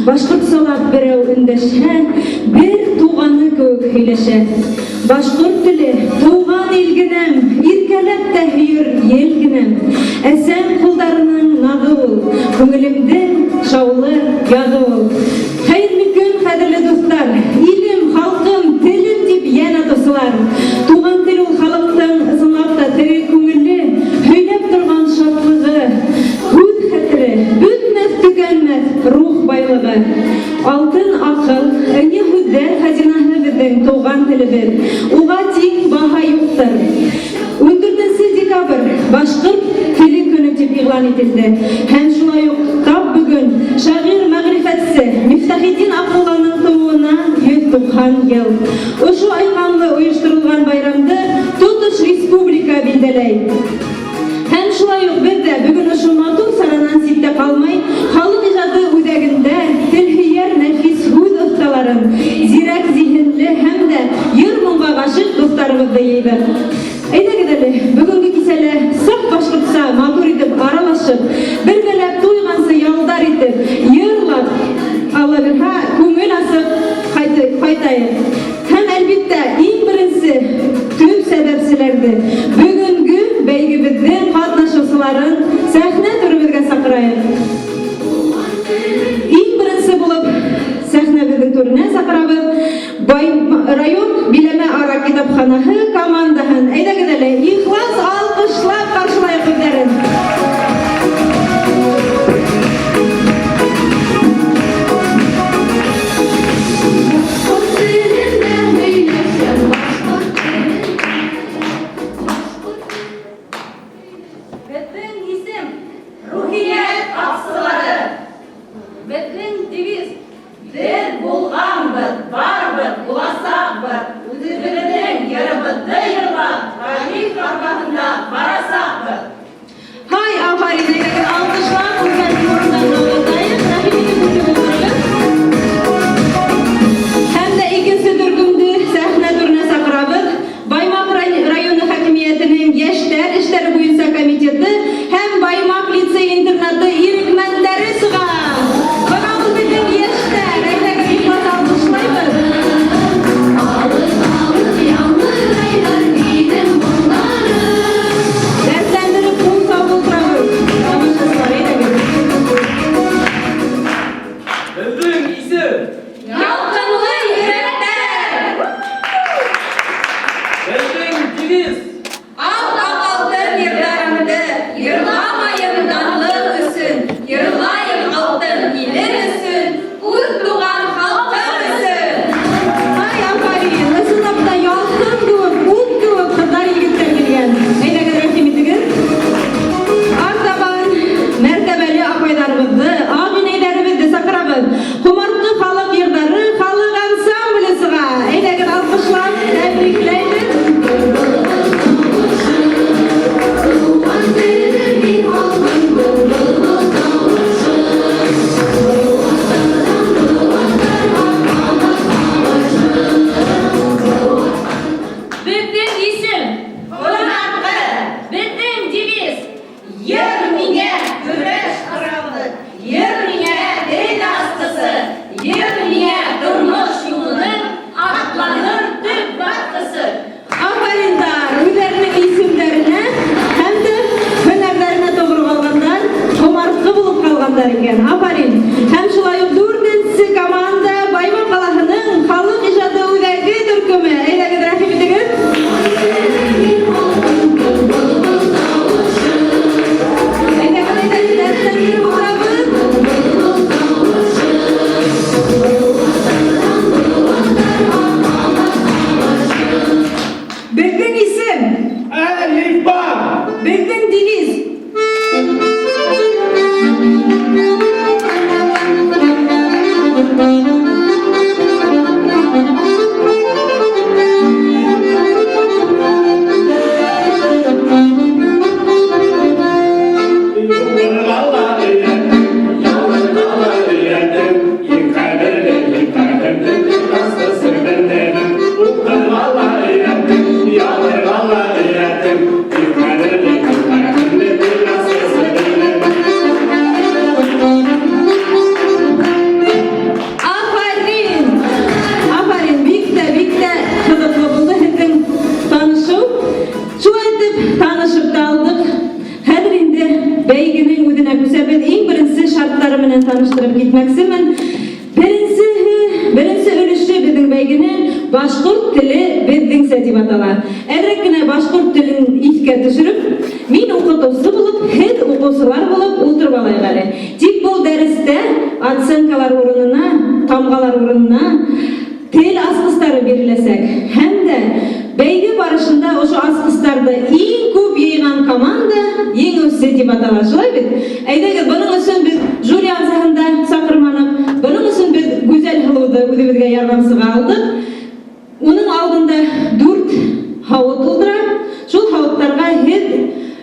Башкорт салат берәү өндәшһә, бер туганы кеүек һөйләшә. Башкорт теле туган ил генәм, иркәләп тә һөйер ел генәм. Әсән кулдарының нагы ул, күңелемдең шаулы яды ул. Хәйрле көн, кадерле дуслар, илем, халкым, телем дип яна тосылар. Туган тел ул халыктың ысынлап та тере күңелле, һөйләп торган шатлыгы, күз хәтере, бөтмәс төкәнмәс рух байлыгы. Алтын акыл, әне һүзләр хазинаһы безнең туган телебез. Уга тиң баһа юктыр. 14 декабрь башкорт теле көне дип игълан ителде. Һәм шулай ук тап бүген шагыйрь мәгърифәтсе Мифтахиддин Акмулланың тууына 190 ел. Ушу айканлы оештырылган байрамды тотыш республика билдәләй. Һәм шулай ук без дә бүген ушу матур саранан ситтә калмай, халык иҗаты үзәгендә телһөйәр нәфис һүз осталарын, зирәк зиһенле һәм дә йыр-моңга гашык дусларыбызды йыйдык. Әйдәгез әле, бүгенге кисәле саф башкортса матур итеп аралашып, бергәләп туйгансы ялдар итеп, йырлап, Алла бирһә, күңел асып кайтайык. Һәм әлбиттә, иң беренче төп сәбәпчеләрне бүгенге бәйгебезнең катнашучыларын сәхнә түребезгә сакырайык. Иң беренче булып сәхнәбезнең түренә сакырабыз район биләмә ара китапханаһы командаһын. Әйдәгез әле, ихлас алкышлап каршылайык үзләрен. комитеты һәм Баймак лицей-интернаты ирекмәннәре сыга. Бынабыз безнең яшьтәр. Әйдәгез ихлас алкышлайбыз. Дәртләндереп кул сабылдырабыз. Тамашачылар, әйдәгез. Безнең исем Ялкынлы йөрәктәр. Безнең девиз Алтын йырдарымды, йырламайым данлык өсөн, йырлайым алтын илер өсөн, үз туган халкым өсөн. Ай, афарин, ысынлапта ялкын кебек, ут кебек кызлар егетләр килгән. Әйдәгез, рәхим итегез. Артабан мәртәбәле апайларыбызды, агинәйләребезне сакырабыз. Кумартлы халык йырдары, халык ансамбле сыга. Әйдәгез, алкышлап, тәбрикләйбез. Біздің исім Қонаққа, біздің девиз Ер миңе күреш қырауы, ер миңе дін астысы, ер миңе тұрмыш юлының атланыр түп баққысы. Афариндар, үзләренең исемләренә һәм дә һөнәрләренә тугры калгандар, комарткы булып калгандар икән. Афарин. Һәм шулай ук 4нче команда Баймак каласының халык иҗаты үзәге төркеме. Әйдәгез, рәхим итегез. Әйдәгез, дәртләндереп утырабыз. Безнең исем, Әлифба безнең девиз. Афарин, бик тә кызыклы булды һезнең танышу. Шулай итеп танышып та алдык. Хәзер инде бәйгенең үзенә күсәбез иң беренче шартлары менән таныштырып китмәкчемен. Беренче өлеше безнең бәйгенең башкорт теле безнеңсә дип атала. Әдрәк кенә башкорт телен искә төшереп, мин укытучы булып, һез укучылар булып утырып алайык әле. Тик бу дәрестә оценкалар урынына, тамгалар урынына тел аскыстары биреләсәк, һәм дә бәйге барышында ошо аскыстарды иң күп йыйган команда еңүче дип атала. Шулай бит? Әйдәгез, буның өчен без жюри агзасында сакырманык. Буның өчен без Гүзәл Хылуды үзебезгә ярдәмчыга алдык. Уның алдында 4 һавыт тулдыра. Шул һавыттарга һез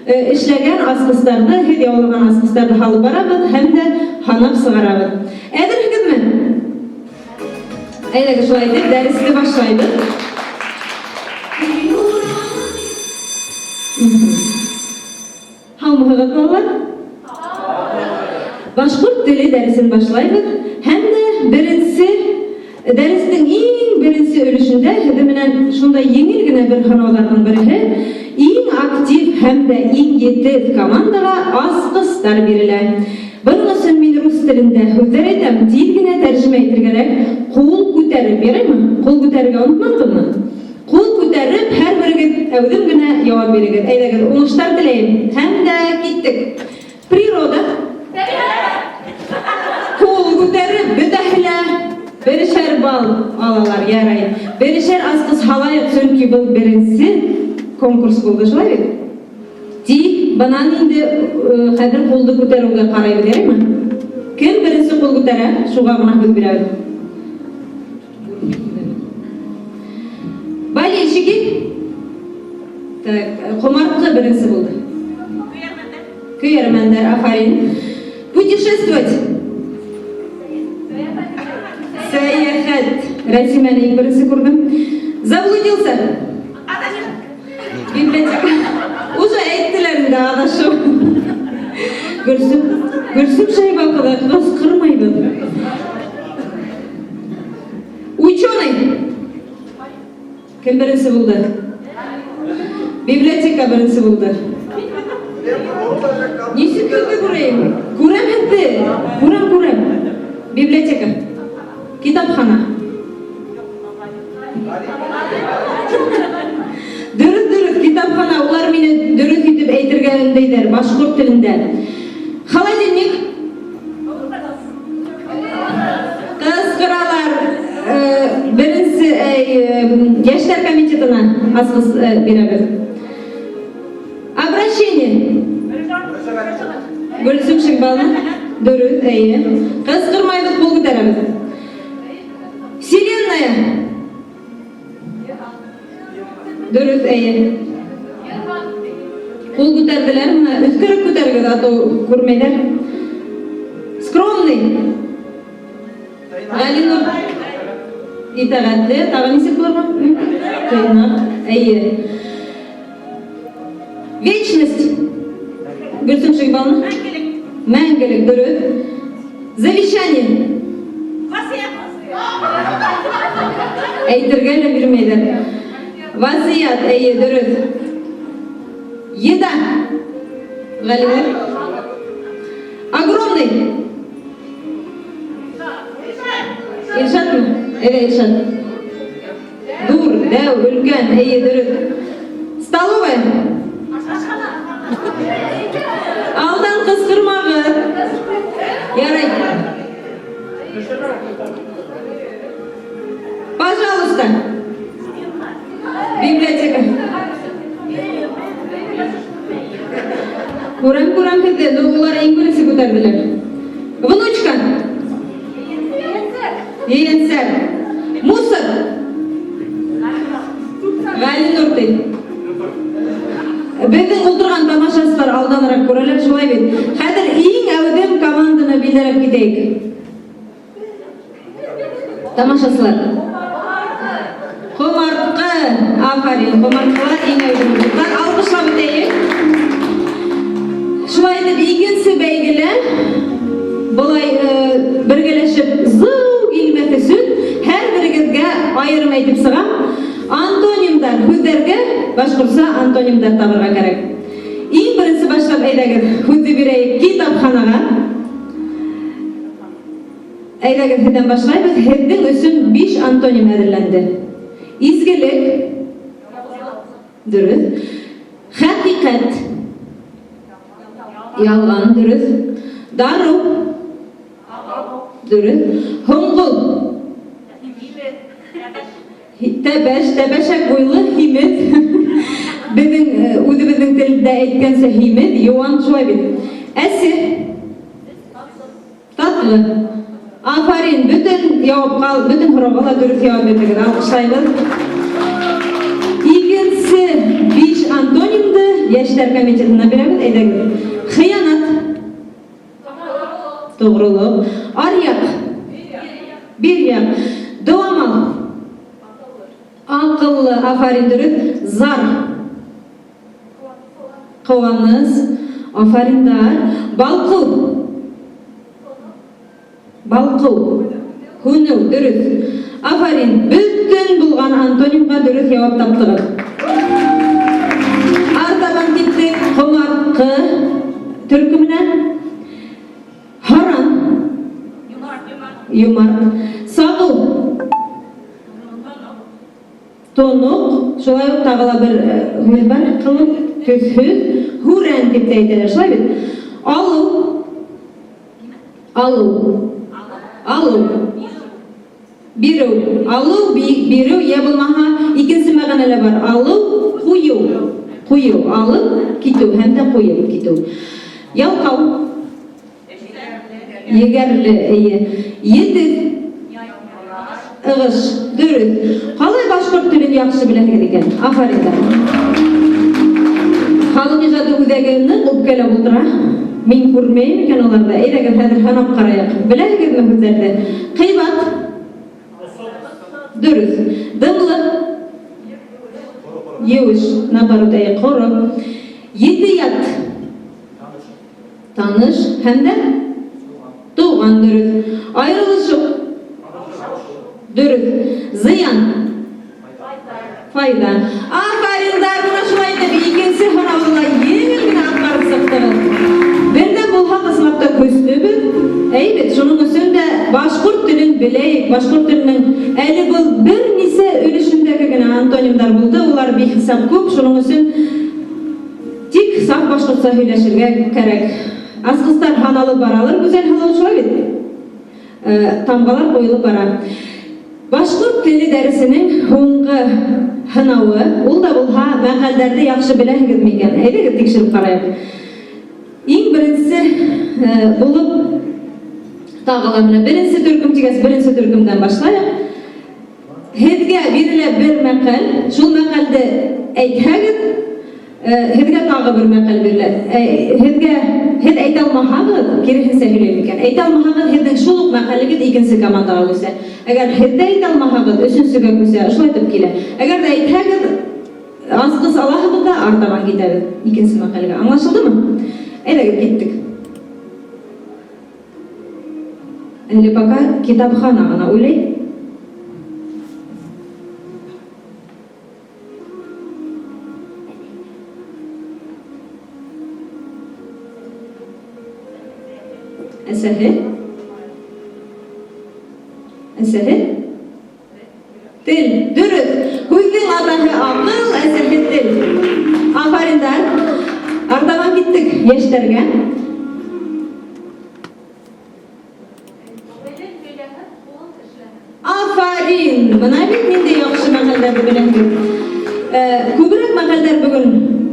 эшләгән аскыстарды, һез яулаган аскыстарды халып барабыз һәм дә һанап сыгарабыз. Әзерсезме? Әйдәгез, шулай итеп дәресне башлайбыз. Һаумыгыз балалар? Башкорт теле дәресен башлайбыз һәм дә беренче дәрестең иң беренче өлешендә һез менән шундай еңел генә бер ханаларның бере иң актив һәм дә иң җитез командага аскыстар бирелә. Буның өчен мин рус телендә сүзләр әйтәм, тиз генә тәрҗемә итәргәрәк. Кул күтәреп берәйме? Кул күтәрергә онытмадыңмы? Кул күтәреп һәрберегез әүдем генә җавап бирегез. Әйдәгез, уңышлар теләйм. Һәм дә киттек. Природа. Кул күтәреп бөтәһелә берешәр бал алалар, ярай. Берешәр аскыс халайык, чөнки бу беренче конкурс булды, шулай бит? Тик бынан инде хәзер кулды күтәрүгә карайбыз, яраймы? Кем беренче кул күтәрә? Шуга гына һүз бирәбез. Болельщики. Так, комарткы беренче булды. Көйәрмәндәр, афарин. Путешествовать. Сәяхәт. Рәсимәне иң беренче күрдем. Заблудился. Библиотека. Уже әйттілерін де адашу. Гүлсім Шайбақова қыз қырмайды. Ученый. Кім бірінші болды? Библиотека бірінші болды. Несі көзді көрейім? Көрем әтті. Көрем. Библиотека. Китапхана. Дұрыс, китапхана. Олар мені дұрыс етіп әйтіргендейдер башқұрт тілінде. Холодильник. Қысқыралар бірінші яштар комитетіне асқыз береміз. Обращение. Гүлсім Шайбақова. Дұрыс, әйе. Қысқырмайдық бұл көтереміз. Вселенная. Дұрыс, әйе. Қол көтерділер, үскіріп көтергіз, ато көрмейлер. Скромный. Ғалинұр. Итағатлы. Тағы несі көріп? Қиынақ. Әйе. Вечность. Гүлсім Шайбақова. Мәңгілік. Дұрыс. Завещание. Әйтіргелі бермейдер. Васият. Әйе. Дұрыс. Еда. Ғалинұр. Огромный. Илшат мı? Evet, Илшат. Dur, дәу, үлкен, әйе, дұрыс. Столовая. Алдан қысқырмағы. Ярай. Пожалуйста. Библиотека. Көрем кеді, олар ең көресі көтерділер. Внучка. Ейенсер. Мусор. Ғалинұр дейді. Біздің ұлдырған тамашасылар алданырақ көрелер шылай бет. Қадір ең әудем команданы білдіріп кетейік. Тамашасылар. Қомартқы. Афарин. Қомартқылар ең әудем ұлдырған. Алғышла бітейік. Шылай деп екенсі бәйгілі. Бұлай біргелешіп зыл келмәті сүн. Әр бірігізге айырым әйтіп сығам. Антонимдар, көздерге башқұрса антонимдар табырға керек. Ең бірінші башлап әйдәгіз, көзді берейік китапханаға. Әйдәгіз хеден башлайбыз, хеддің үшін 5 антоним әдірленді. Изгілік, дұрыс. Хақиқат, ялған, дұрыс. Дару, дұрыс. Хұңғыл, Тәбәшәк бойлы химет. Өзі біздің тілді әйткенсі химет, Йоан шулай бет. Әсі. Татлы. Афарин, бүтін құрағыла дұрыс жауап етігін алғышлаймыз. Екінші 5 антонимді яштар комитетіне береміз. Әйдәгіз. Қиянат. Тоғрылық. Аряқ. Беряқ. Доамал. Ақыллы, афарин дұрыс. Зар. Қуаныс. Афариндар. Балқу. Балқу. Хүнու, дұрыс. Афарин. Бүттін бұлған антонимға дұрыс жауап таптығыз. Артабан кеттік. Құмартқы. Түркімінен. Харан. Юмарт. Сағыл. Тонуq, şolay tağıla bir söz var, qılıb, tüzhüz, hurən deb deydiler, şolay bit. Alu. Biru. Alu, biru, ya bulmaha ikinci məğanələ var. Alu, quyu. Alı, kitu, həm də quyu, kitu. Yalqav. Yegerli, yetiz. Ығыш, дұрыс. Қалай башқұрт тілін яқшы біләңгер екен? Афариндар. Халық ижады өзәгені ұпкелі бұлдыра. Мен көрмейім екен оларда. Әйдәгір хәдір ханап қарайық. Біләңгер ме өзәрді? Қибат. Дұрыс. Дымлы. Еуіш. Наоборот, құрып. Yediyat. Tanış hem de doğan dürüst. Ayrılışık. Dürüst. Ziyan. Fayda. Aferin buna şulay dep ikinci hanavla yengilgina atkarıp sıktırın. Birden bulha kısmakta köstübüt. Eybet, şunun üstünde Başkurt dilin bileyik. Başkurt dilinin eli bu bir nise ölüşündeki gine antonimler buldu. Ular bir hesap köp. Şunun üstün tik saf Başkurtsa hüleşirge kerek. Asqızlar hanalı baralır. Güzel hanalı şulay bit. Tamgalar koyulup bara. Başkurt dili derisinin hunqı hınavı, ul da bulha məqəldərdə yaxşı bilən gitməyən. Eylə tikşirib qarayıb. İng birincisi bulup tağılamına. Birinci türküm tigəs, birinci türkümdən başlayaq. Hedge birile bir məqəl, şul məqəldə eythəgid, hedge tağı bir məqəl birile. Hed eytalmahağıd, gerihin səhüleyliken. Eytalmahağıd hedden şuluq məqəligid ikinci komanda alırsa. Eğer hedde eytalmahağıd, üçüncü göküse, şul etip gile. Eğer de eythəgid, azqız alahıdı da artaban gidelim ikinci məqəlige. Anlaşıldı mı? Eyle gittik. Eli baka kitapxanağına öyle. Esehi. Esehi. Dil, dürüst. Huydun adahı akıl, esehi dil. Aferin der. Ardaman gittik yeşlerge. Aferin. Bana bitmedi yaxşı məqəllərdə biləndir. Kübürək məqəllər bugün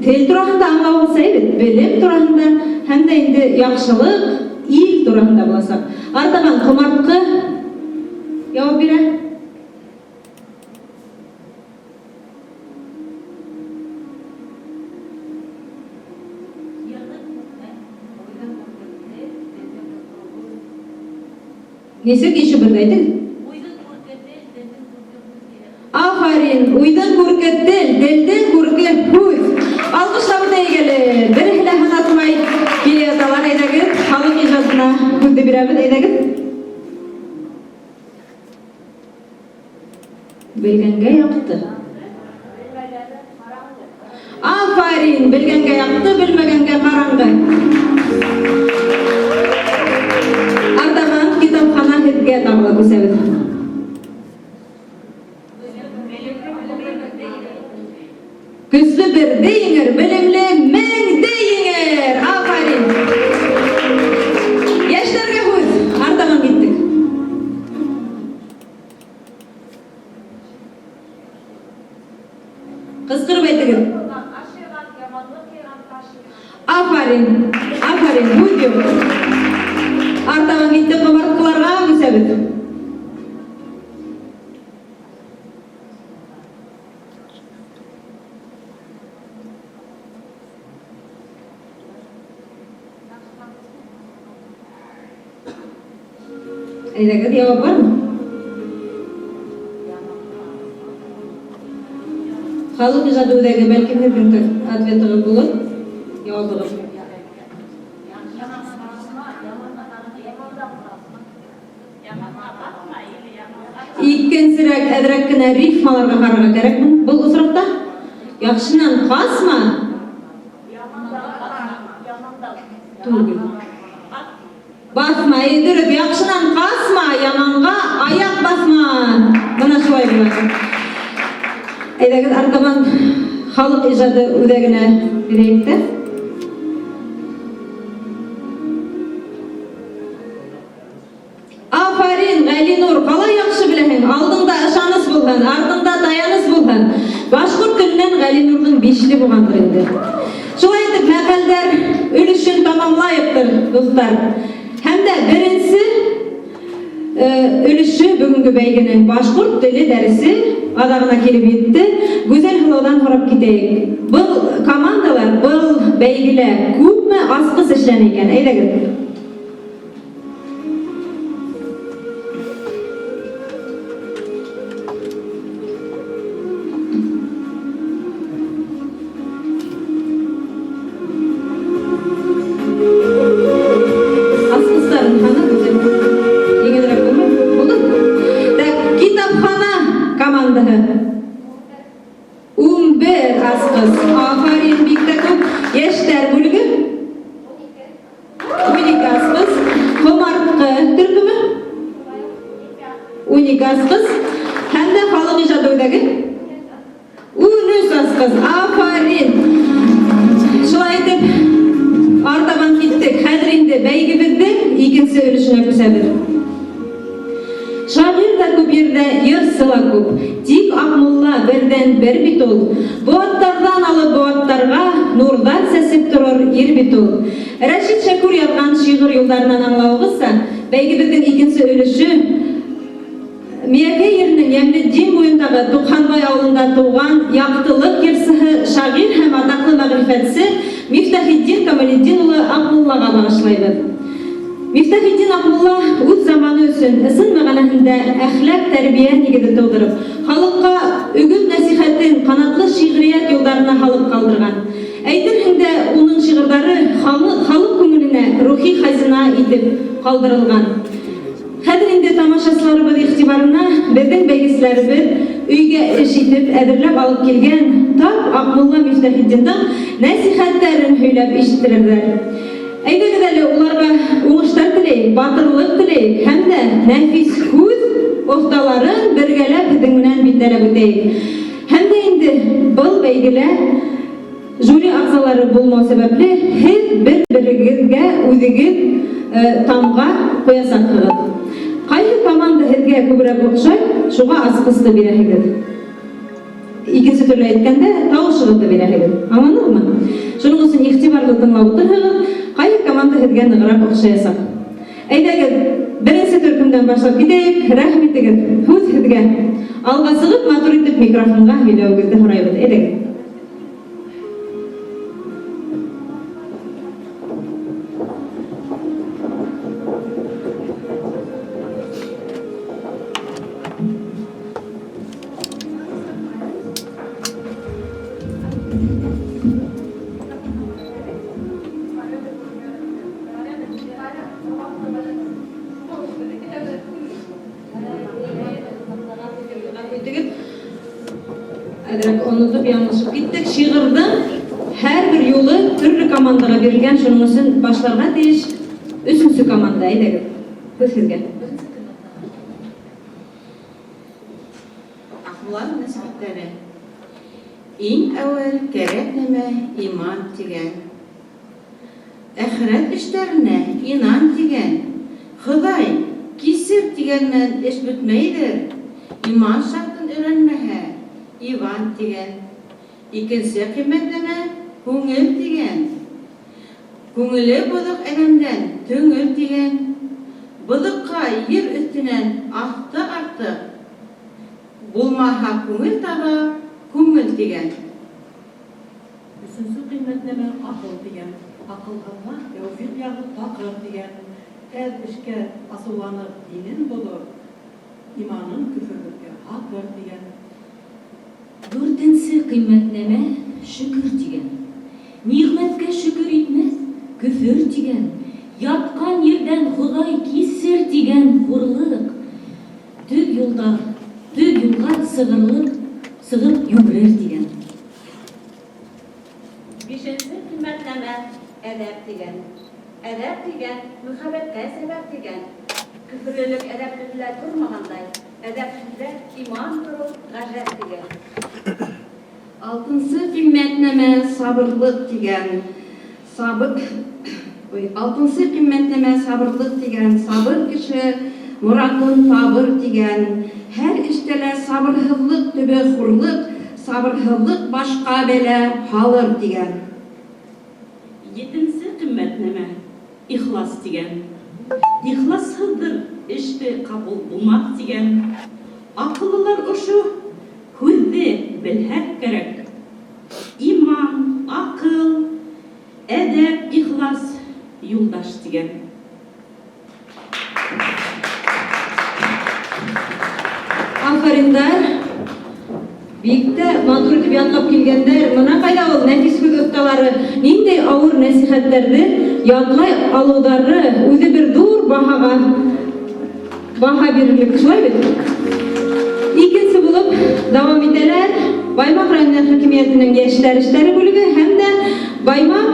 tel durağında anlağı olsaydı, bilim durağında, hem de indi yaxşılıq, ilk durağında bulasaq. Ardaman kumartkı, yavab birə. Nesek işi birdeydi? Aferin, uydan kurket del, delden kurket huy. Alkışlamı da gelir. Bir hele hanatmay geliyor dalar eydegit. Halk icazına kundi bir abid eydegit. Bilgenge yaptı. Aferin, bilgenge yaptı, bilmegenge karangı. Ardaman kitapxana hedge tağla kusevit. Güçlü bir deyinger, bilimli men deyinger. Aferin. Yaşlarga huz. Ardaman gittik. Kıskırıp aytıgır. Aferin. Aferin. Buydu. Ardaman gittik. Kumartkılarga güsebit. Eydegit cevap var mı? Halk icadındaki belki bir atvetleri bulun. Cevap bulun. İkincirek edrekkine rifmalarga karaga kerekmi? Bu usrukta? Yaxşınan kasma. Tuğul. Basma, edirip yaxşınan kasma, yamanğa ayak basma. Buna şuay bulasın. Eydegit ardaman halk icadı ödegine bireyikti. Aferin, Galinur, kala yaxşı bilehin. Aldında ışanız bulhan, ardında dayanız bulhan. Başkurt tilinden Galinur'un beşli buğandır indi. Şulay etip məqəllər ölüşün tamamlayıptır dostlar. Hem de birincisi ölüşü bugünkü beyginin Başkurt dili dersi adağına kelip yetti. Güzel hılodan horap gideyik. Bu komandalar, bu beygile küp mü asqız işleniyken? Eydegit. төркеме? 12 асқыз. Һәм дә халық иҗаты үдәге? 13 асқыз. Афарин. Шулай итеп, артабан киттек. Хәзер инде бәйгебезнең икенче өлешенә күсәбез. Шагыйрь да күп ердә, йырсы ла күп. Тик Акмулла бердән бер бит ул. Бу аттардан алып бу аттарга нурдан сәсеп торыр ир бит ул. Рәшит Шәкүр язган шигырь юлларынан аңлавыгызса, бәйгебезнең икенче өлеше Миякәй еренең Ямлетдин буендагы Тукханбай авылында туган яктылык йырсыһы, шагыйрь һәм атаклы мәгърифәтсе Мифтахетдин Камалетдин улы Акмуллага багышлайбыз. Мифтахетдин Акмулла үз заманы өчен ысын мәгънәһендә әхлак тәрбия нигезе тудырып, халыкка үгүт насихатын канатлы шигърият юлларына халык калдырган. Әйтерһең дә уның шигырьләре халык күңеленә рухи хазина итеп калдырылган. Хәзер инде тамашачыларыбыз игътибарына безнең бәйгечләребез өйгә эш итеп әзерләп алып килгән тап Акмулла Мифтахетдинның насихаттарын һөйләп ишеттерерләр. Әйдәгез әле уларга уңыштар теләйек, батырлык теләйек һәм дә нәфис күз осталарын бергәләп һезнең менән битләп үтәйек. Һәм дә инде был бәйгелә жюри ағзалары булмау сәбәпле һез бер-берегезгә үзегез тамга куясаксыз. Кайсы команда һезгә күбрәк охшай, шуга асқысты бирәһегез. Икенче төрле әйткәндә, тавышыгызды бирәһегез. Аңланыңызмы? Шуның өчен игътибарлы тыңлап утырыгыз. Кайсы команда һезгә ныграк охшаясак. Әйдәгез, беренче төркемдән башлап китәйек. Рәхмәт итегез. Һүз һезгә. Алга сыгып, матур итеп микрофонга һөйләүегезне һорайбыз. Әйдәгез. Онытып яңлышып киттек. Шигырьдең һәр бер юлы төрле командага бирелгән, шуның өчен башларга тиеш 3нче команда. Әйдәгез. Һүз сезгә. Акмулла насихәтләре. Иң әүвәл кәрәк нәмә иман дигән. Әхирәт эшләренә инан дигән. Ходай кисер дигәннән эш бетмәйдер. Иман шартын өйрәнмәһә Иван дигән. Икенче кыйммәтләмә күңел дигән. Күңеле булык әлемдән төңел дигән. Булыкка ер өстенән артык. Булмаһа күңел таба күңел дигән. Üçüncü kıymetleme akıl degen. Akıl alma, tevfik yağı takır degen. Əz işke asılanır dinin bulur. İmanın küfürlükке hakır degen. 4нче кыйммәтләмә шөкер дигән. Нигъмәткә шөкер итмәс, күфер дигән. Яткан ердән Ходай кисер дигән хурлык. Төп юлга сыгып югырыр дигән. 5нче кыйммәтләмә әдәп дигән. Әдәп дигән мөхәббәткә сәбәп дигән. Күферлек әдәпле белән тормагандай. Әдәпсездә иман туры гаҗәп дигән. 6нчы кыйммәтләмә сабырлык дигән. 6нчы кыйммәтләмә сабырлык дигән. Сабыр кеше муратын табыр дигән. Һәр эштәлә сабырһызлык төбе хурлык, сабырһызлык башка бәла халыр дигән. 7нче кыйммәтләмә ихлас дигән. Ихлассыздыр эште кабул булмак дигән. Акыллылар ошу һүзне белһәк кирәк. Иман, акыл, әдәп, ихлас юлдаш дигән. Афариндар. Бикте матур итеп ятлап килгәндәр. Мона кайда ул нәфис күз осталары, нинди авыр насихәтләрне ятлай алудары үзе бер зур баһа бирерлек. Шулай бит? Икенче булып дәвам итәләр. Баймак районы хакимиятенең яшьләр эшләре бүлеге һәм дә Баймак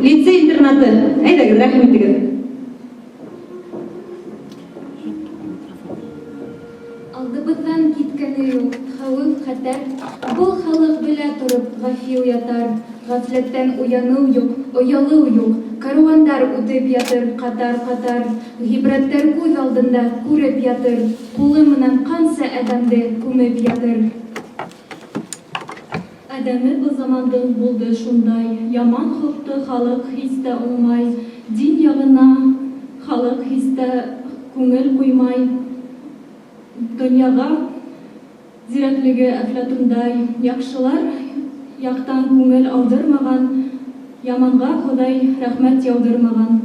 лицей-интернаты. Әйдәгез, рәхмәт итегез. хәтәр. Был халык белә торып гафи уятар. Гафләттән уяну юк, оялу юк. Карвандар үтеп ятыр, катар-катар. Гибрәттәр күз алдында күреп ятыр. Кулы менән канса адәмде күмеп ятыр. Адәме был замандың булды шундай. Яман холкты халык хистә уңмай. Дин ягына халык хистә күңел куймай. Дөньяга зирәклеге Әфлатундай. Яхшылар яктан күңел алдырмаган, яманга Ходай рәхмәт яудырмаган.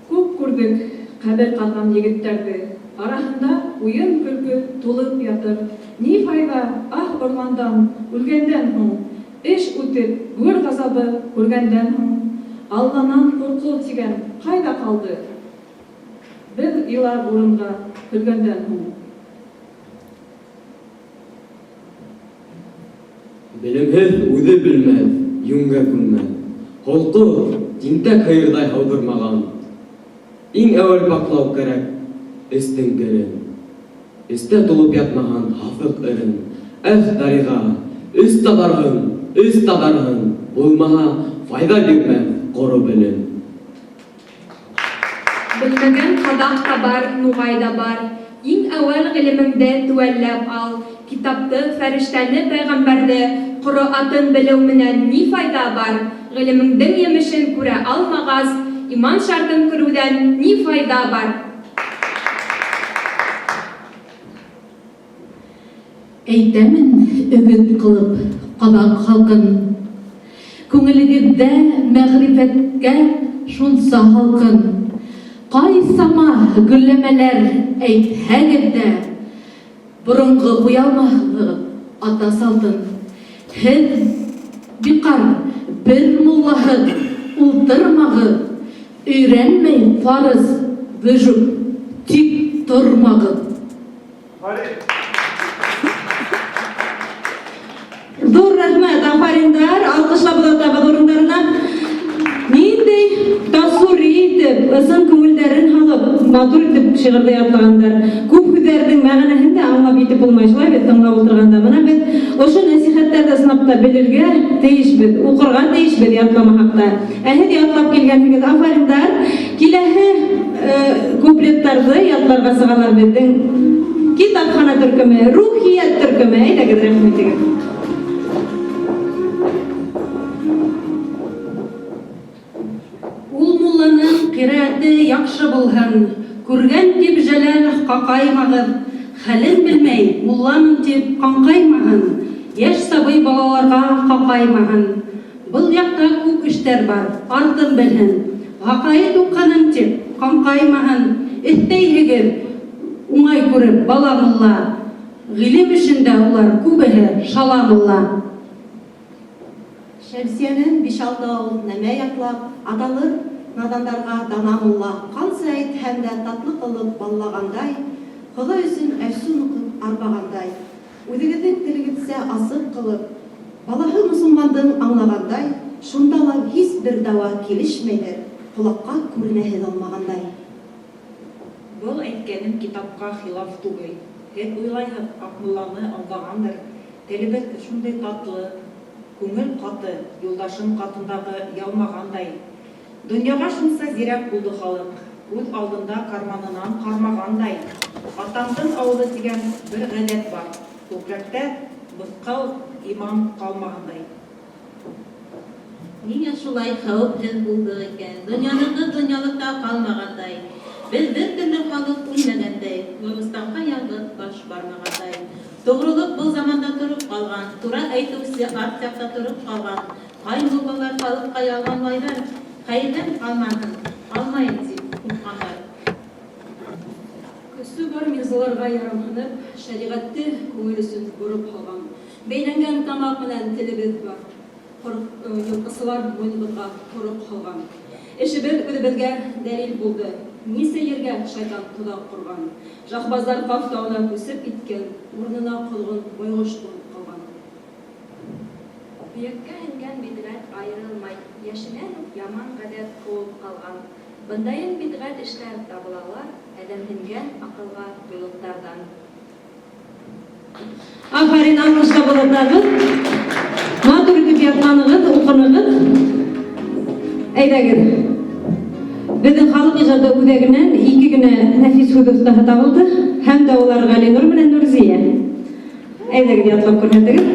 Күп күрдек кабер калган егетләрне. Арасында уен көлке тулып ятыр. Ни файда ах ормандан үлгәндән һуң, эш үтеп гүр газабы күргәндән һуң, Алланан курку дигән кайда калды? Бер илар урынга көлгәндән һуң. Белемһеҙ үҙе белмәҫ, юнгә күнмәҫ. Холҡо тинтәк һыйырҙай һауҙырмаған. Иң әүәл паклау кәрәк эстең керен. Эстә тулып ятмаһан хафыҡ ырын. Дариға, эс таҙарһын. Булмаһа, файҙа бирмәҫ ҡоро белем. Белмәгән ҡаҙаҡ та бар, нуғай да бар. Иң әүәл ғилемеңде теүәлләп ал. Китапты, фәрештәне, пәйғәмбәрҙе, Ҡөрьәнен белеү менән ни файда бар? Ғилемеңдең емешен күрә алмағас, иман шартын күреүҙән ни файда бар? Әйтәмен өгөт ҡылып ҡаҙаҡ халҡын. Күңелегеҙҙә мәғрифәткә шунса һалҡын. Ҡайсама гөлләмәләр әйтһәгеҙ дә, боронғо уялмаһығыҙ ата салтын. Һеҙ биҡар бер муллаһыҙ ултырмағыҙ. Өйрәнмәй фарыз, вөжүк, тик тормағыҙ. Ҙур рәхмәт, афариндар, алҡышлап оҙатабыҙ урындарына. Ниндәй тасури итеп, ысын күңелдәрен һалып, матур итеп шиғырҙы ятлағандар. Күп һүҙҙәрҙең мәғәнәһен дә аңлап итеп булмай, шулай бит тыңлап ултырғанда. Бына беҙ ошо нәсихәттәрҙе сынапта белергә тейешбеҙ, уҡырға тейешбеҙ ятламаһаҡ та. Һеҙ ятлап килгәнһегеҙ, афариндар. Киләһе куплеттарҙы ятларға сығалар беҙҙең китапхана төркөмө, рухият төркөмө. Әйҙәгеҙ, рәхмәт итегеҙ. Ул мулланың ҡираәте яҡшы булһын. Күргән тип жәләл ҡаҡаймағыҙ. Хәлен белмәй, мулламын тип ҡаңҡаймаһын. Йәш сабый балаларға ҡаҡаймаһын. Был яҡта күп эштәр бар, артын белһен. Ғаҡайыт уҡыным тип ҡаңҡаймаһын. Эҫтәйһегеҙ, уңай күреп, бала мулла. Ғилем эшендә улар күбеһе шала мулла. Шәмсиянең 5-6 ауыл нәмә ятлап, адалыр надандарға дана мулла. Ҡанса әйтһәм дә татлы ҡылып баллағандай, Хоҙай өсөн әфсүн уҡып арбағандай. Үҙегеҙҙең телегеҙсә асыҡ ҡылып, балаһы мосолмандың аңлағандай, шунда ла һис бер дауа килешмәйҙер, ҡолаҡҡа күренәһеҙ алмағандай. Был әйткәнем китапҡа хилаф түгел. Һеҙ уйлайһығыҙ, Аҡмулланы алдағандыр. Телебеҙ шундай татлы, күңел ҡаты, юлдашым ҡатындағы ялмағандай. Донъяға шунса зирәк булды халыҡ, күҙ алдында карманынан ҡармағандай. Атамдың ауыҙы тигән бер ғәҙәт бар, күкрәктә быҫҡал иман ҡалмағандай. Ниңә шулай хәүефһеҙ булдыҡ икән? Донъяныҡы донъялыҡта ҡалмағандай. Беҙ бер төрлө халыҡ үлмәгәндәй, Нурмустанға яңғыҙ баш бармағандай. Тоғролоҡ был заманда тороп ҡалған, тура әйтеүсе арт яҡта тороп ҡалған. Ҡайынбабалар халыҡҡа ялғанлайҙар, хәйерҙән ҡалмаһын, ҡалмайым тип ҡурҡҡандар. Көсө бар мирзаларға ярамһынып, шәриғәтте күңел өсөн бороп һалған. Бәйләнгән тамаҡ менән телебеҙ бар. Йылҡысылар муйыныбыҙға тороп һалған. Эшебеҙ үҙебеҙгә дәлил булды. Нисә ергә шайтан тоҙаҡ ҡорған. Жахбаздар Ҡаф тауына күсеп киткән, урынына ҡоҙғон байғош булып ҡалған. Һөйәккә һеңгән бидғәт айырылмай, йәшенән үк яман ғәҙәт ҡыуып ҡалған. Бындайын бидғәт эшләр табылалар, әҙәмһенгән аҡылға юлыҡтарҙан. Афарин алғышта болатағыз. Матур үтіп ятқанығыз, оқынығыз. Әйдәгіз. Біздің халық ижады үдегінен 2 күні нәфис худустағы табылды. Һәм де олар Ғалинур менен Нурзия. Әйдәгіз ятлап көрсетігіз.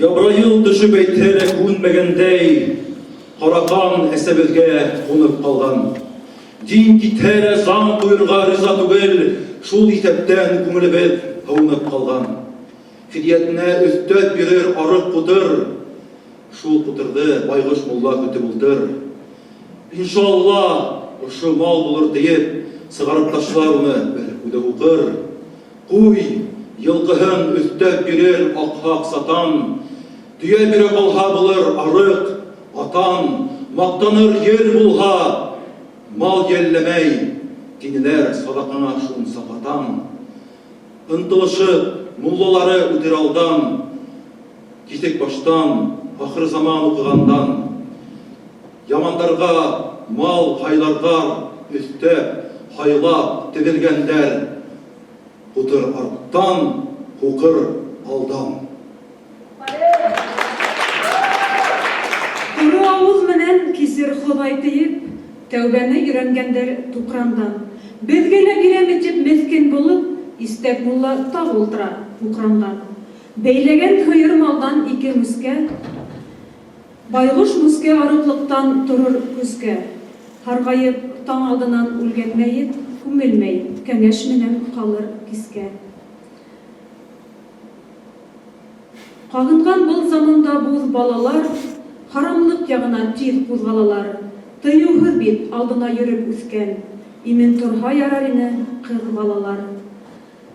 Ябрайыл düşüp әйтеле күнмәгәндәй, қарақан әсәбезгә қонып қалған. Дин китәрә заң қойырға риза түгел, шул исәптән күңелебез һаунып қалған. Фидиятына өстәт бирер арык кутыр, шул кутырды байгыш мулла көтеп ултыр. Иншалла, ошо мал булыр диеп, сыгарып ташлар уны бер үдә укыр. Куй, йылкыһын өстәт бирер акхак сатан, төя бире калха булыр арык, атан, мактаныр ер булха, мал йәлләмәй, динеләр садакаңа шун сапатан. Ынтылышып, муллалары үтер алдан, кисек баштан, ахыр заман укыгандан. Ямандарға, мал, хайларға өстәп, хайлап, тегелгәндәр, Кутыр арттан, кукыр алдан. Құры ауыз менен кесір Ходай тейіп, тәубәні үйренгендер тұқрандан. Безгеле биреметіп мескен болып, истек мулла тақ ултыра ұқранған. Бейлеген хыйыр малдан 2 мүске, байғыш мүске арықлықтан тұрыр күске. Харғайып таң алдынан үлген мәйет, күмелмей, кәңеш менен қалыр киске. Қағынған бұл заманда бұз балалар, харамлық яғына тиз қозғалалар. Тыйуһыз бит алдына йөрөп үскен, имен торһа ярар ине кыз балалар.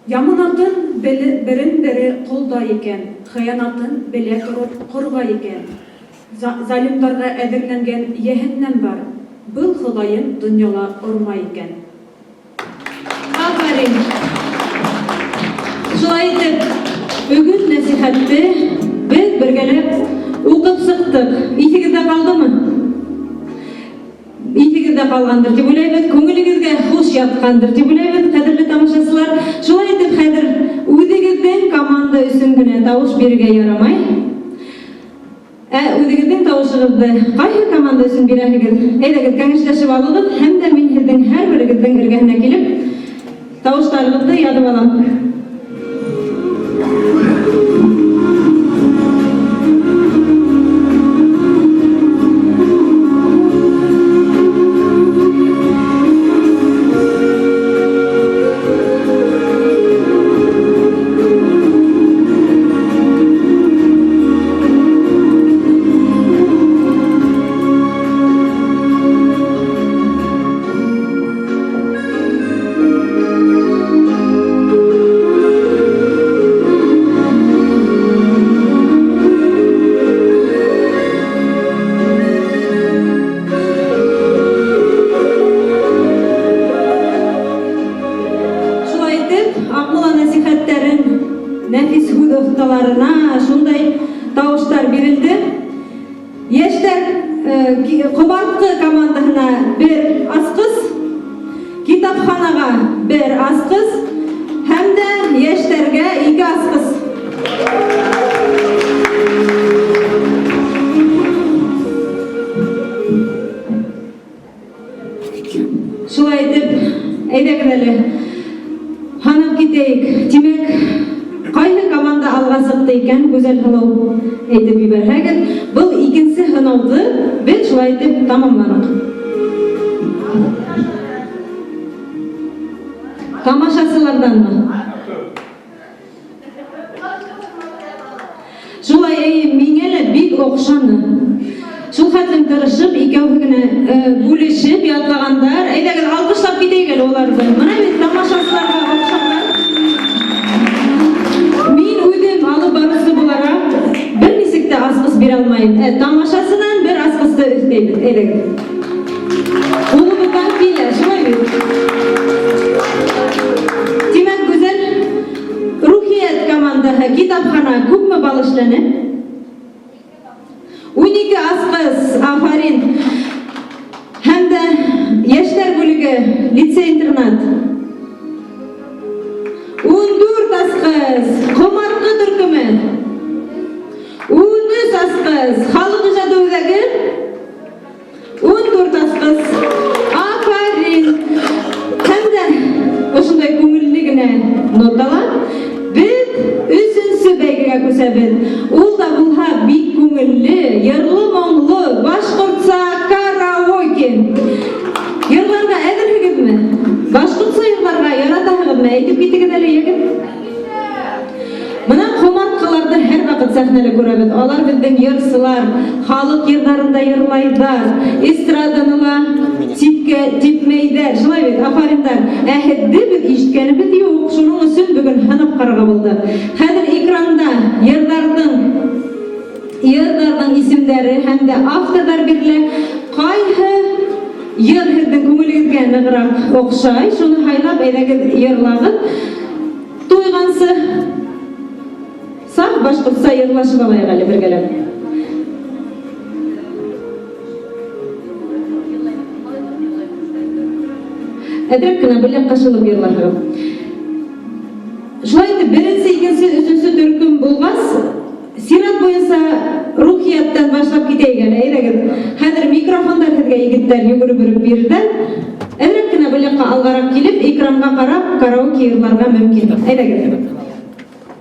Яманатын берен-бере қолда екен, хыянатын белә торып корга екен. Залимдарға әзерләнгән яһәннәм бар, был Ходаем дөньяла урмай икән. Афарин. Шулай итеп, бүген нәсихәтте без бергәләп укып сыктык. Исегездә калдымы? Исегездә калгандыр дип уйлайбыз, күңелегезгә хуш яткандыр дип уйлайбыз, кадерле тамашачылар. Шулай итеп, хәзер үзегездән команда өчен генә тавыш бирергә ярамай. Үзегездән тавышыгызды кайсы команда өчен бирәһегез? Әйдәгез, кәңәшләшеп алыгыз, һәм дә мин сезнең һәрберегезнең эргәһенә килеп тавышларыгызды ядып алам. Нәфис һүз осталарына шундай тавыштар бирелде. Яшьтәр Кобартқы командаһына бер асқыз, китапханага бер асқыз, һәм дә яшьтәргә 2 асқыз. Шулай итеп, әйдәгез әле һанап китәйек. Димәк, кайсы команда алга сыкты икән, гүзәл һынау әйтеп җибәрһәгез, был икенче һынауды без шулай итеп тамамладык. Тамашачыларданмы? Шулай миңә лә бик охшаны. Шул хәтлем тырышып, икәүһе генә бүлешеп ятлагандар. Әйдәгез, алкышлап китәйек әле уларны. Менә бит тамашачыларга охшагандар. Мин үҙем алып барысы буларак бер нисек тә асҡыс бирә алмайым. Тамашасынан бер асҡысты өҫтәйбеҙ. Әйдәгеҙ. Улыбыҙҙан килә, шулай бит. Тимәк, гүзәл Рухият командаһы китапхана күпме бал эшләне? 12 асҡыс, афарин. Һәм дә Яшьләр бүлеге, лицей-интернат. 14 асқыз, Комарқы төркеме. 13 асқыз, халық ижады үзәге. 14 асқыз. Афарин. Һәм дә ошондай күңелле генә ноталар. Без өченче бәйгегә күсәбез. Ул да булһа бик күңелле, йырлы-моңлы, башкортса караоке. Йырларга әзерһегезме? Башкортса йырларга яратаһығыҙмы? Әйтеп китегеҙ әле, егет. Мына ҡомартҡыларҙы һәр ваҡыт сәхнәлә күрәбеҙ. Алар беҙҙең йырсылар, халыҡ йырҙарында йырлайҙар, эстраданы ла ситкә типмәйҙәр. Шулай бит, афариндар. Ә һеҙҙе беҙ ишеткәнебеҙ юҡ. Шуның өсөн бөгөн һынап ҡарарға булды. Хәҙер экранда йырҙарҙың исемдәре һәм дә авторҙар бирелә. Ҡайһы йыр һеҙҙең күңелегеҙгә нығыраҡ оҡшай, шуны һайлап әйҙәгеҙ йырлағыҙ. Туйғансы саф башҡортса йырлашып алайыҡ әле бергәләп. Әҙерәк кенә белеп ҡашылып йырларһығыҙ. Шулай итеп, беренсе, икенсе, өсөнсө төркөм булғас, сират буйынса рухияттан башлап китәйек әле, әйҙәгеҙ. Хәҙер микрофондар һеҙгә егеттәр йүгереп бирҙәр. Әҙерәк кенә белеп алғараҡ килеп, экранға ҡарап, караоке йырларға мөмкин. Әйҙәгеҙ.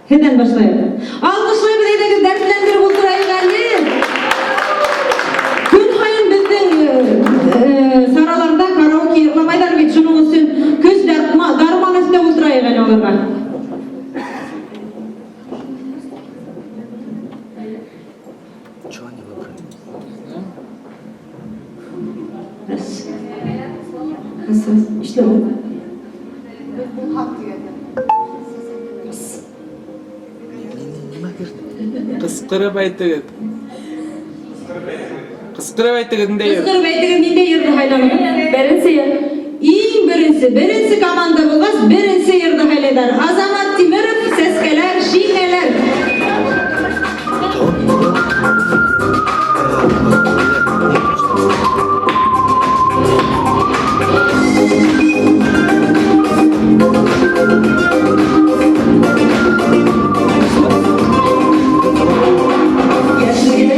Һеҙҙән башлайыҡ. Алҡышлайбыҙ, әйҙәгеҙ, дәртләндереп ултырайыҡ әле. Көн һайын беҙҙең сараларда караоке йырламайҙар бит, шуның өсөн көс дарман өҫтә ултырайыҡ әле аларға. İşte o. Қысқырып айтығыз. Қысқырып айтығыз, ниндәй йыр? Кызгырып әйтегеҙ, ниндәй йырҙы һайланыҡ? Беренсе йыр. Иң беренсе команда булғас, беренсе йырҙы һайлайҙар. Азамат Тимеров, сәскәләр, шимәләр. Yeşil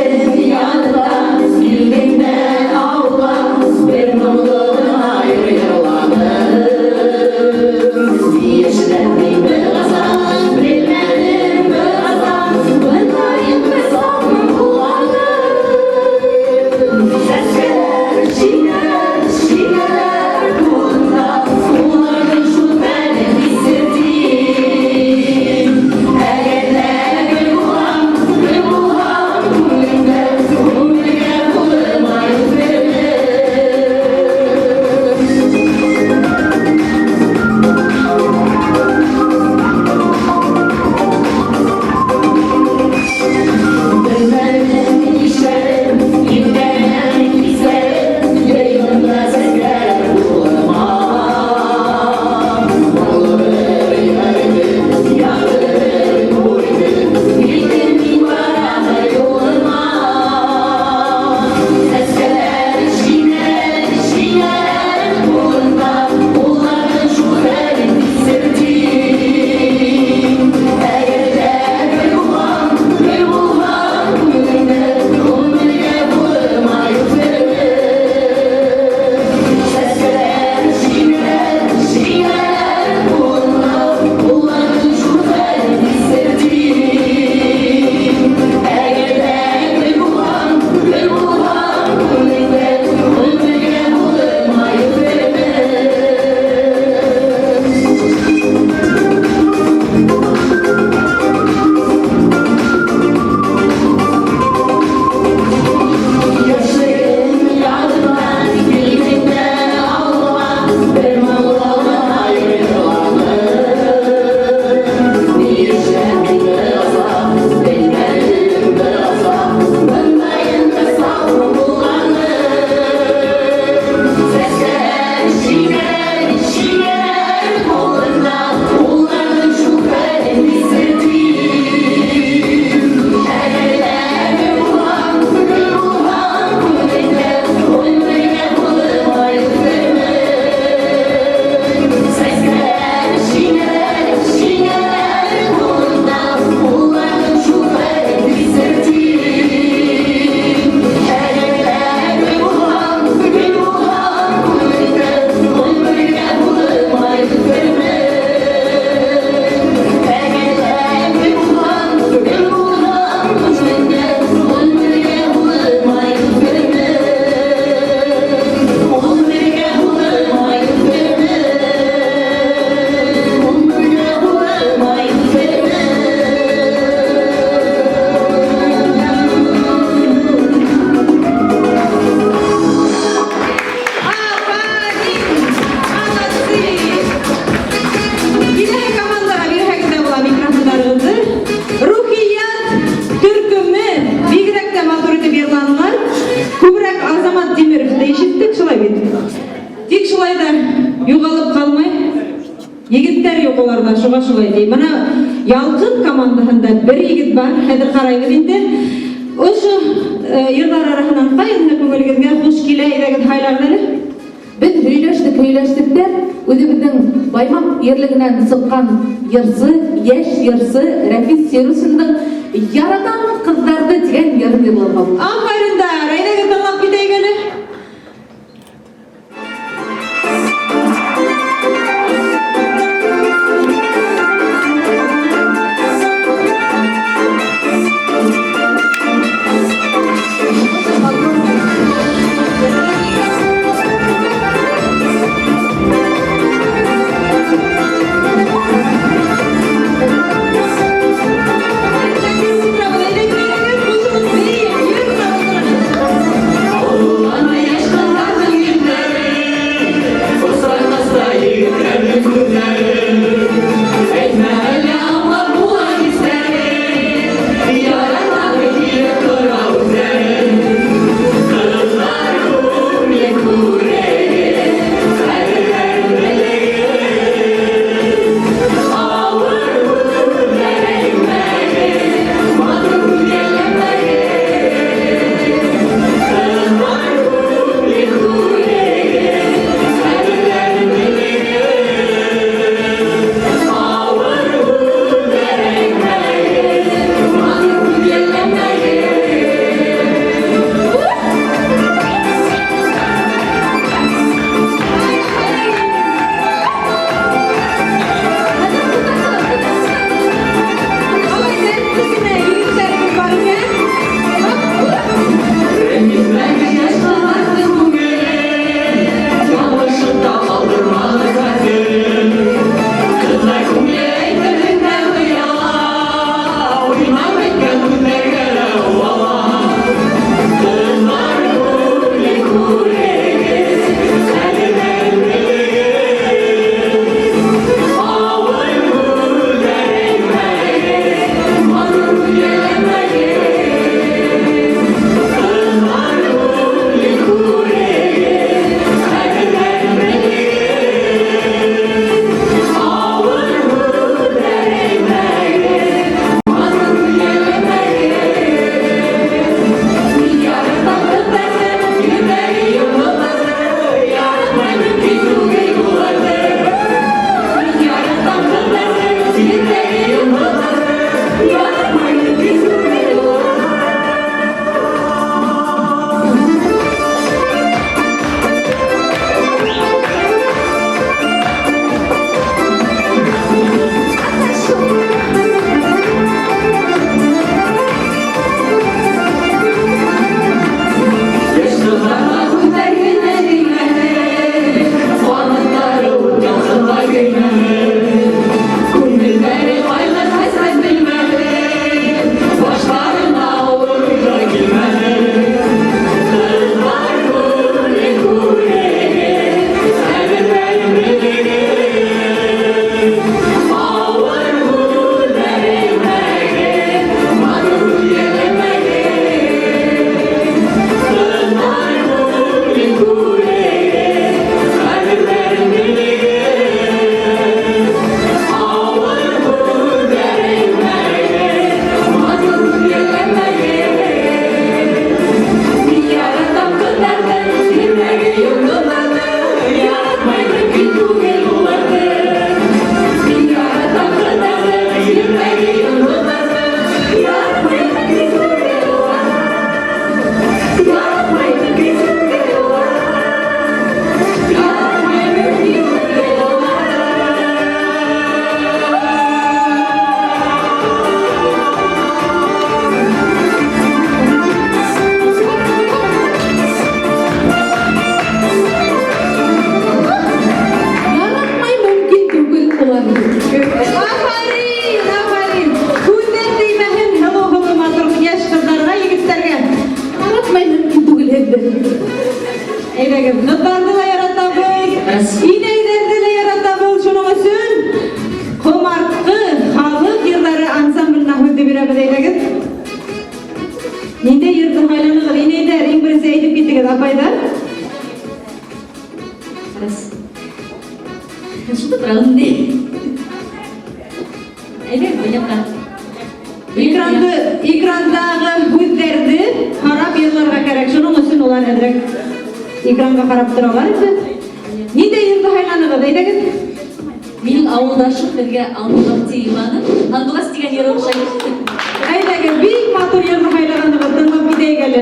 шулай дей. Мына Ялкын командаһында бер егет бар, хәзер карайбыз инде. Ошо йырлар арасынан кайсы күңелегезгә хуш килә идегез хайларны? Biz һөйләштек тә, үзебезнең Баймак ерлегеннән сыккан йырсы, яшь йырсы Рәфис Серусинның яратам кыздарды дигән йырын йырларга булды. Афарында, әйдәгез тыңлап китәйек әле. Әйдәгез, нытларны да яратабыз, инәйләрне дә яратабыз, шуның өчен Комарткы халык йырлары ансамблена һүрде бирәбез, әйдәгез. Нинде йырды хайланыгыз, инәйләр, иң беренче әйтеп киттегез, апайдар. Что правда? Экрандағы көздерді қарап ерларға керек. Шының үшін олар әдірек экранға қарап тұралар еді. Нейде ерді хайланығы дейдегі? Менің ауылдашым бірге алдыған тейманы, андығас деген ер оқшайды. Әйдегі бейік матур ерді хайлағандығы тыңғып бідей келі.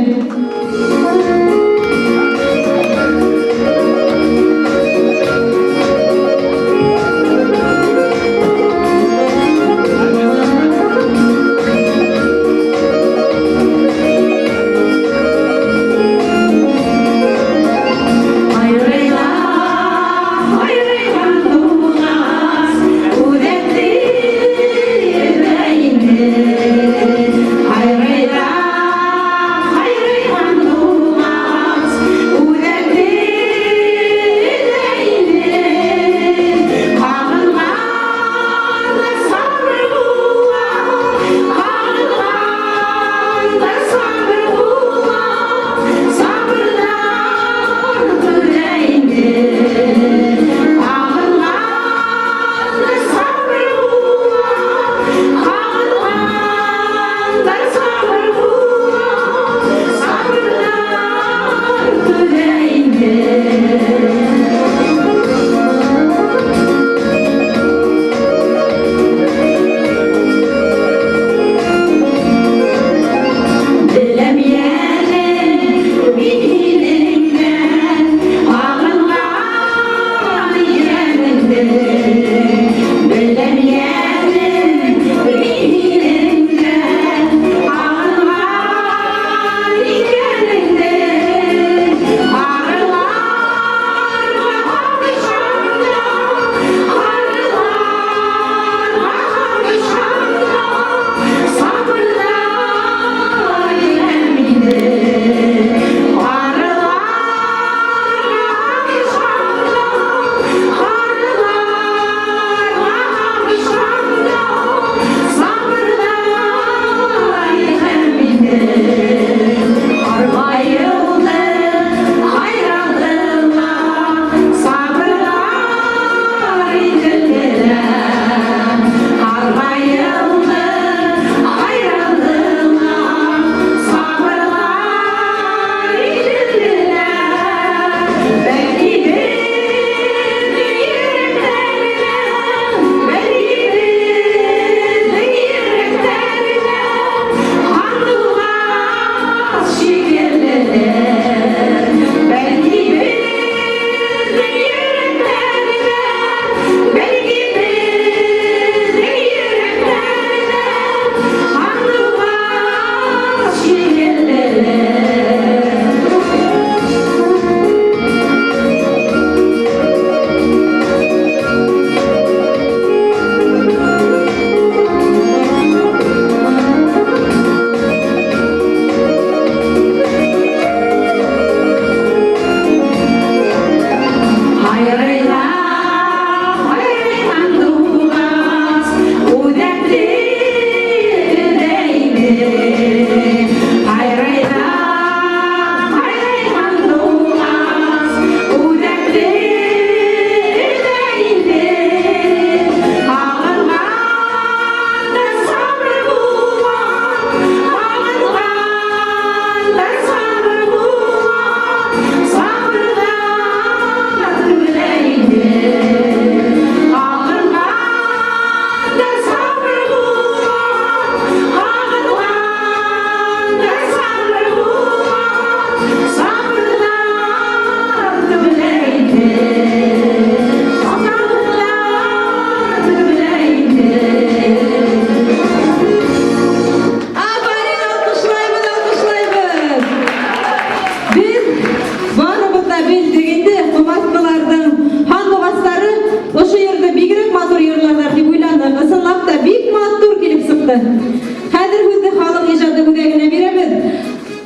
Хәзер үзде халык иҗаты бүләгенә бирәбез.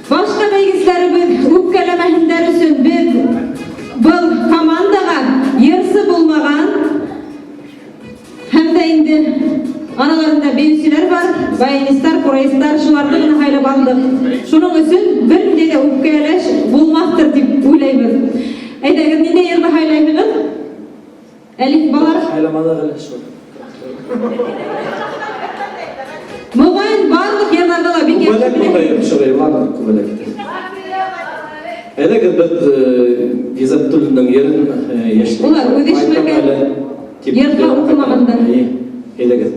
Башка бәйгесләребез үпкәләмәһеннәр өчен без был командага ярсы булмаган һәм дә инде аналарында бәйгечләр бар, баянистар, курайстар, шуларны гына хәйлә бандык. Шуның өчен бер дә үпкәләш булмактыр дип уйлайбыз. Әйдәгез, нинди ярды хәйләйбез? Әлиф балар. Хәйләмәдә геләш. Мұғайын барлық ерлерді ла бек Күбәләк бұқайып шығайылар күбәләкті. Әлегі біз Гизаттуллының ерін ешті. Олар өдешмәке ерға оқымағандар. Әлегі.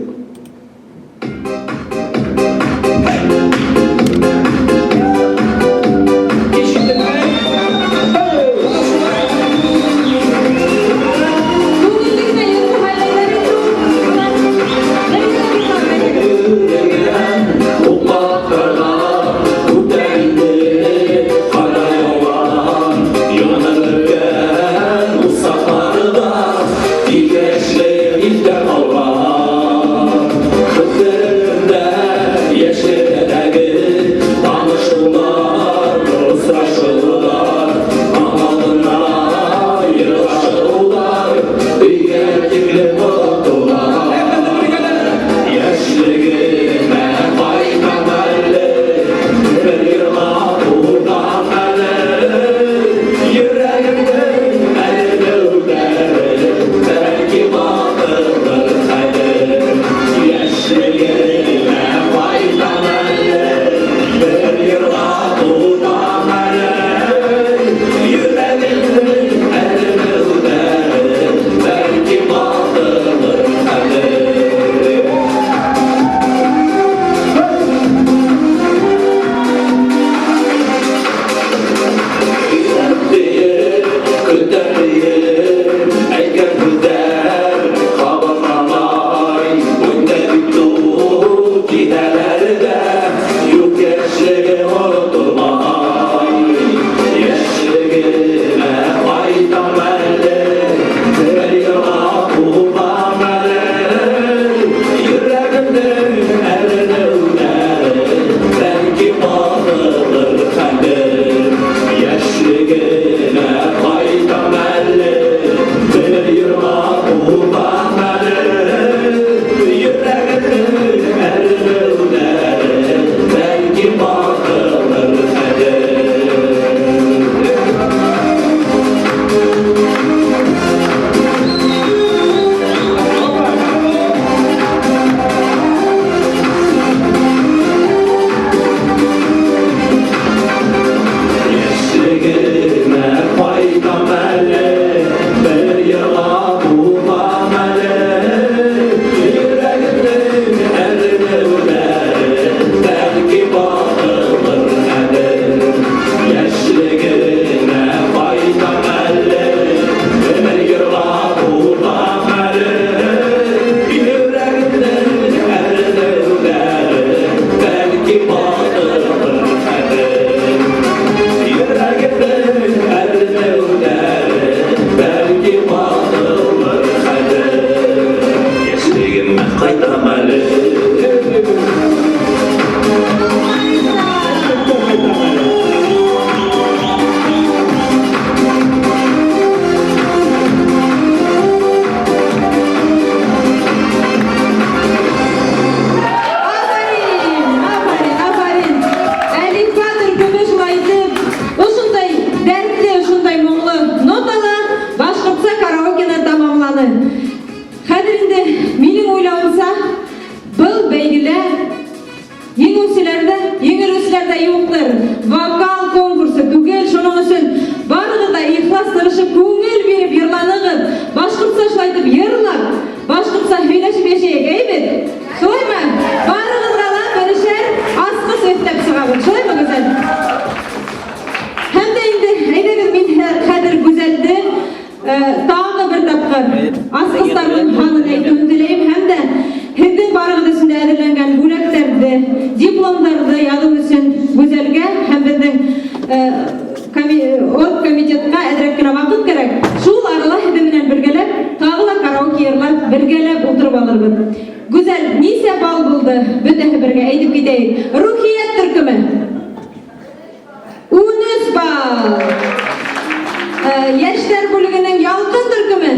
Яшьләр бүлегенең ялкын төркеме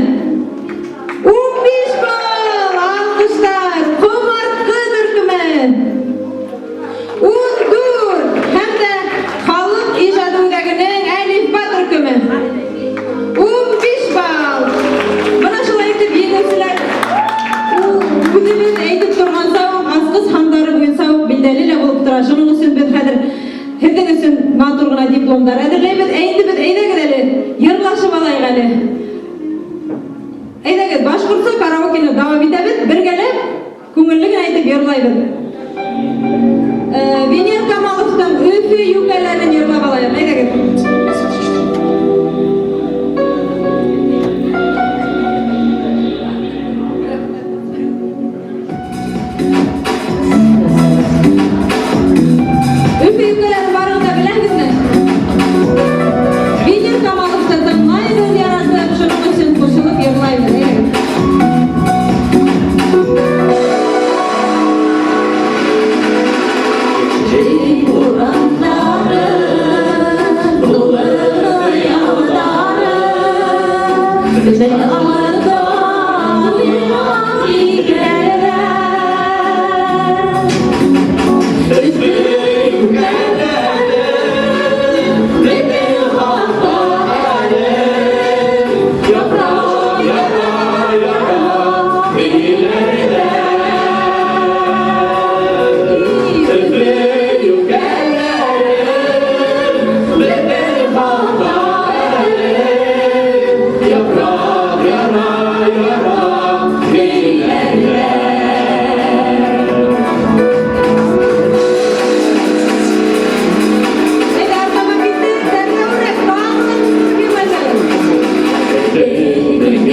15 балл, алкышлар. Комарткы төркеме 14 һәм дә халык иҗады үзәгенең әлифба төркеме 15 балл. Менә шулай итеп җиңүчеләр үзебез әйтеп торган tara. Şunun üçün biz häzir hezin üçün maturguna diplomlar ädirleýbiz. Endi biz eýdegid eli ýyrlaşyp alaýyk eli. Eýdegid başgurtsa karaokeni dawam edebiz. Birgelep köňülligini aýdyp ýyrlaýbız. Venir Kamalov'dan öpü yükelerini ýyrlap alaýyk. Eýdegid.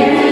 Gel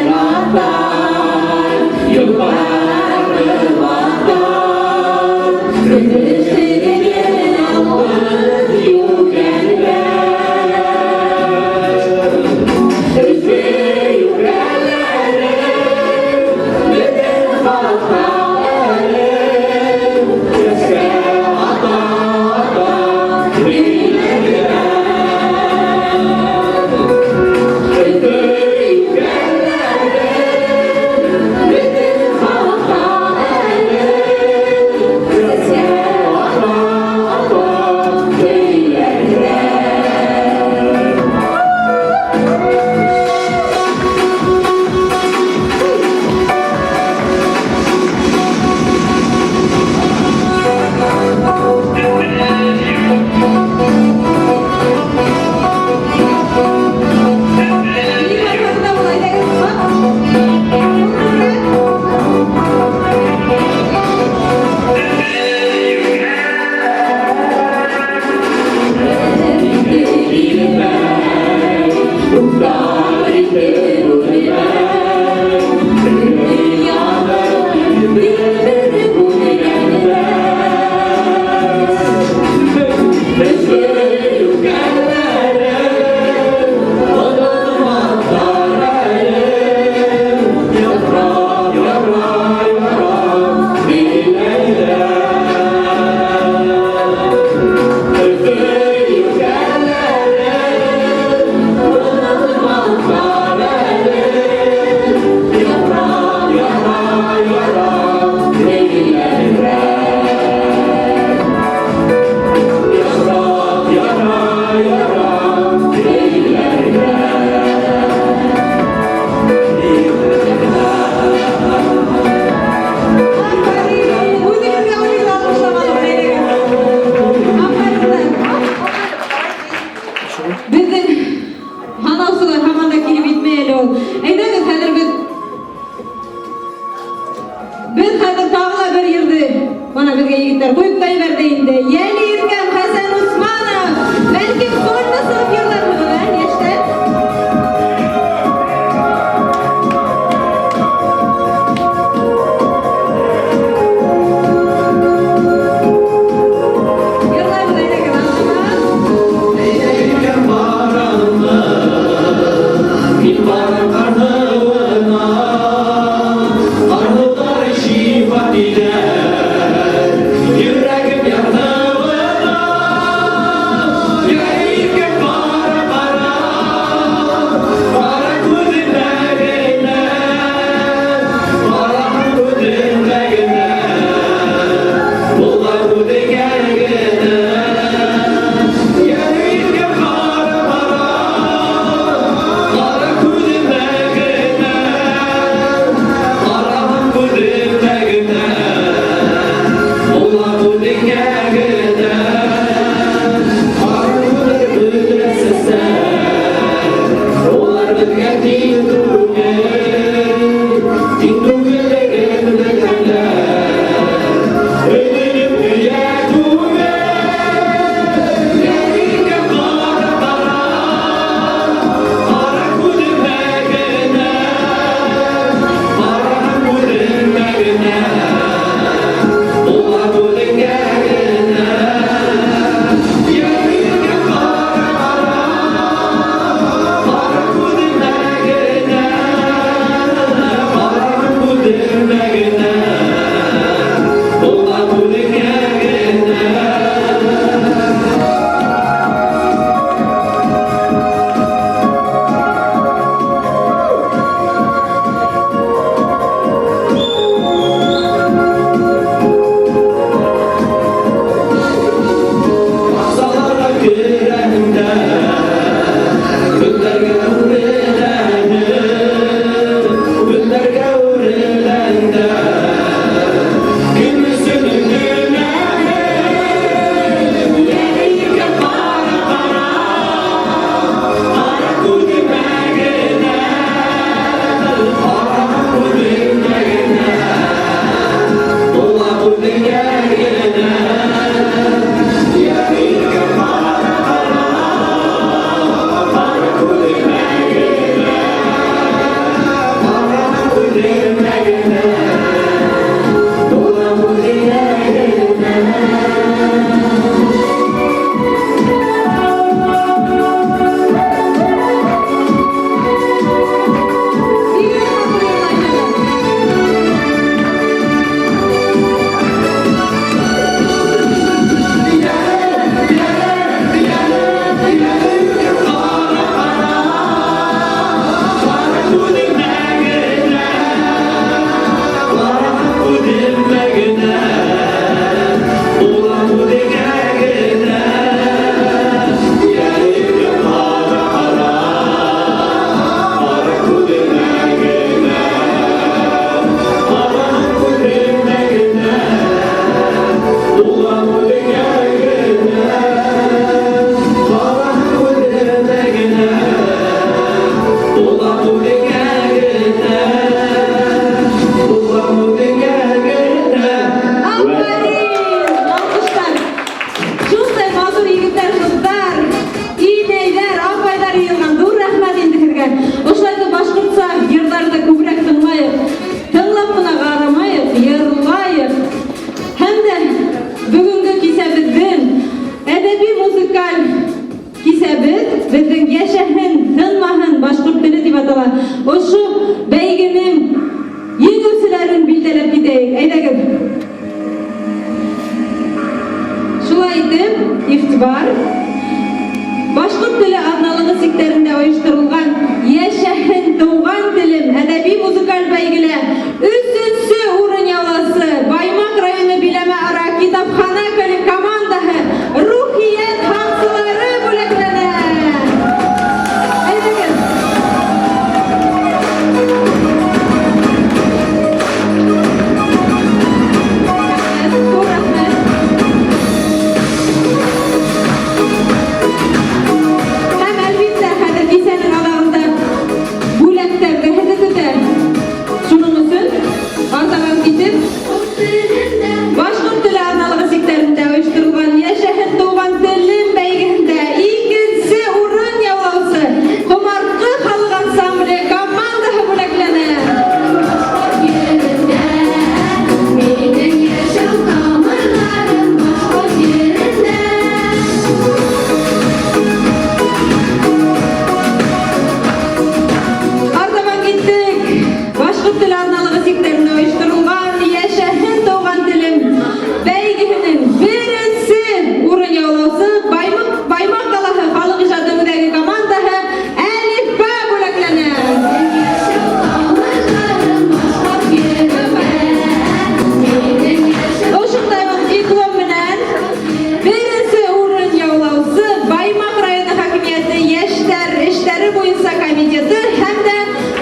Комитеты һәм дә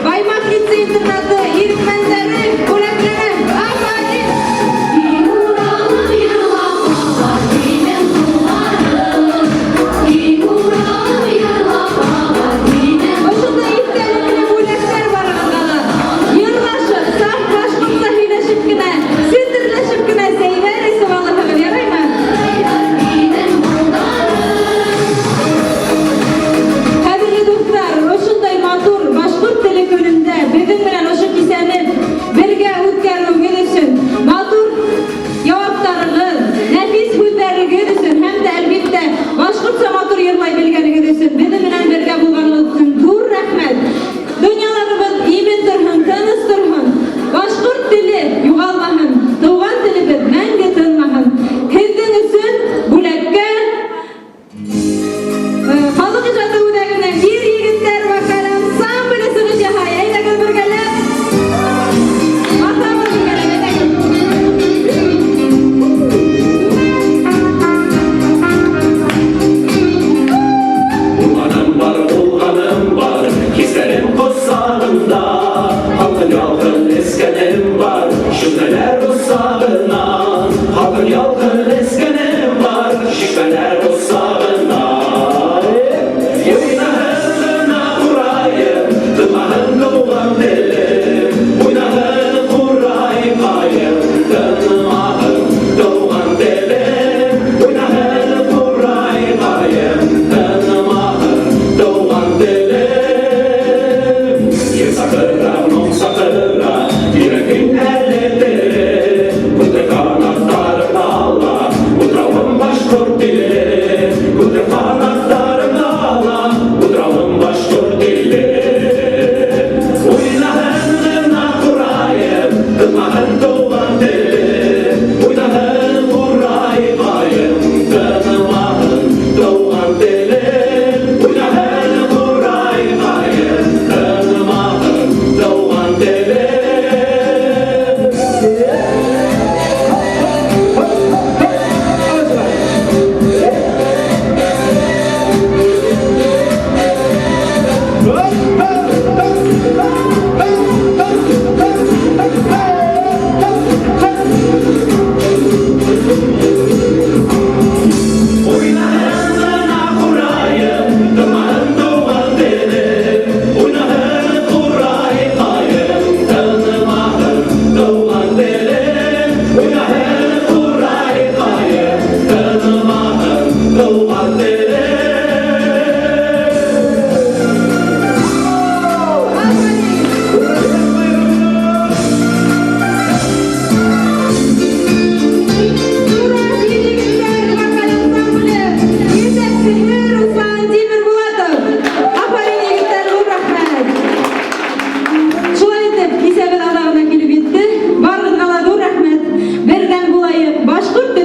Баймак лицей-интернаты